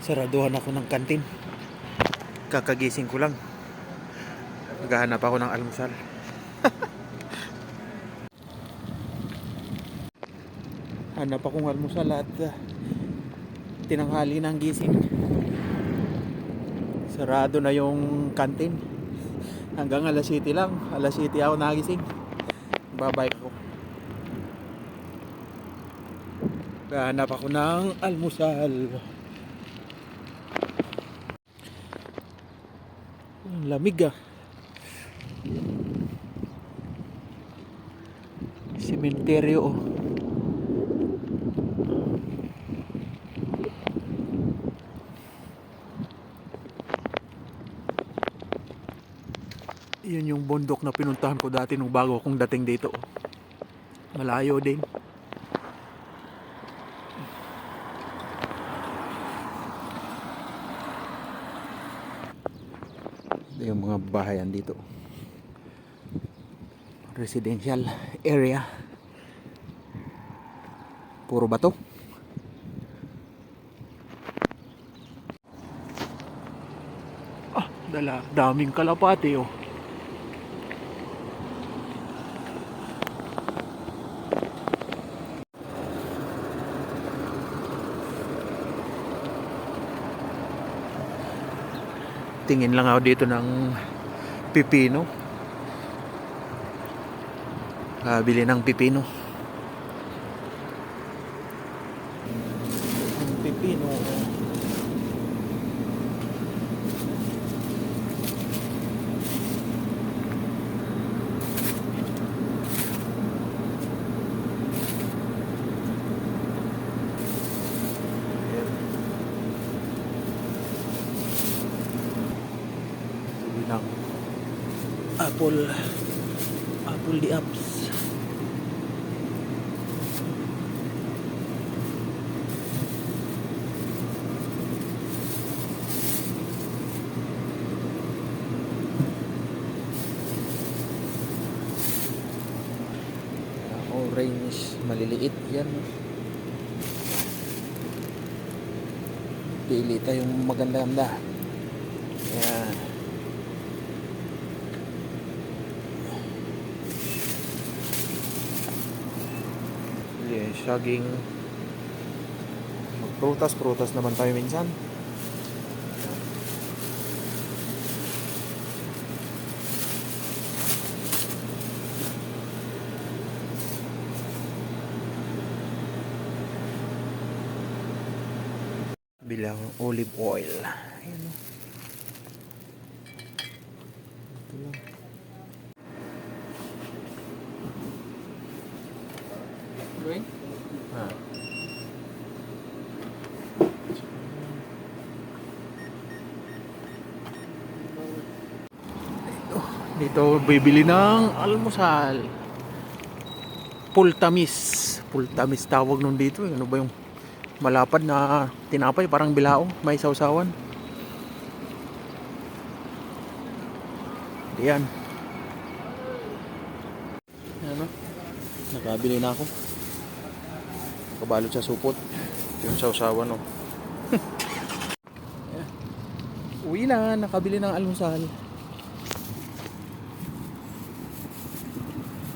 Saraduhan ako ng kantin. Kakagising ko lang. Naghahanap ako ng almusal. Hanap akong almusal at tinanghali ng gising. Sarado na yung kantin. Hanggang alas 7 lang. Alas 7 ako nagising. Babay ako. Hanap ako ng almusal. Lamig ah. Sementeryo oh. Yun yung bundok na pinuntahan ko dati nung bago akong dating dito oh. Malayo din. Ito yung mga bahayan dito. Residential area. Puro bato. Daming kalapati oh. Tingin lang ako dito ng pipino. Bili ng pipino. Pipino. Ng apple di apps. Orange maliliit yan. Pili tayong maganda-ganda. Yan. Saging. Magprutas naman tayo minsan. Bilang olive oil. Ayan. Ito lang. Going? Dito bibili ng almusal. Pultamis tawag nun dito. Ano ba yung malapad na tinapay parang bilao, may sausawan. Diyan. Ano? Nakabili na ako. Kabalot sa supot. Yung sausawan oh. Uwi na, nakabili ng almusal.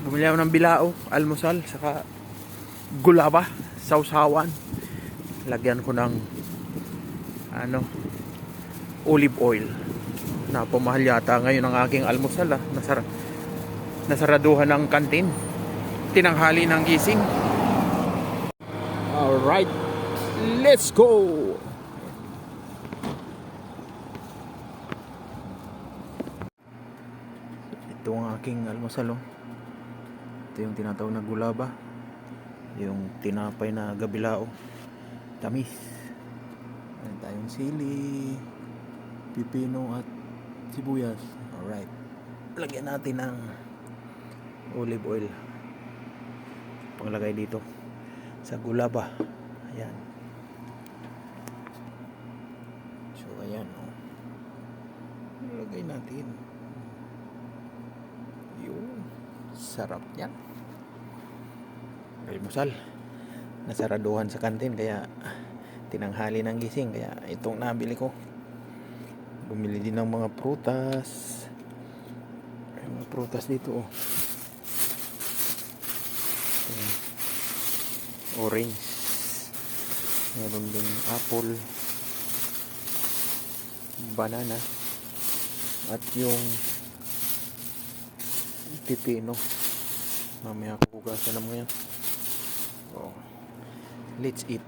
Bumili ako ng bilao, almusal, saka gulaba, sausawan. Lagyan ko ng olive oil. Napamahal yata ngayon ang aking almusal ah. Nasaraduhan ng kantin. Tinanghali ng gising. Alright, let's go! Ito ang aking almusal oh. Ito yung tinatawag na gulaba. Yung tinapay na gabilao. Tamis. Meron tayong sili, pipino at sibuyas. Alright. Lagyan natin ng olive oil. Panglagay dito sa gulaba. Ayan. So ayan oh. Lagay natin. Yun. Sarap yan. Almusal. Nasaraduhan sa kantin kaya tinanghali ng gising, kaya itong nabili ko. Bumili din ng mga prutas. May mga prutas dito, oh. Ayan. Orange. Meron din apple, banana, at yung pipino. Mamaya ko hugasan naman yan. Oh, let's eat.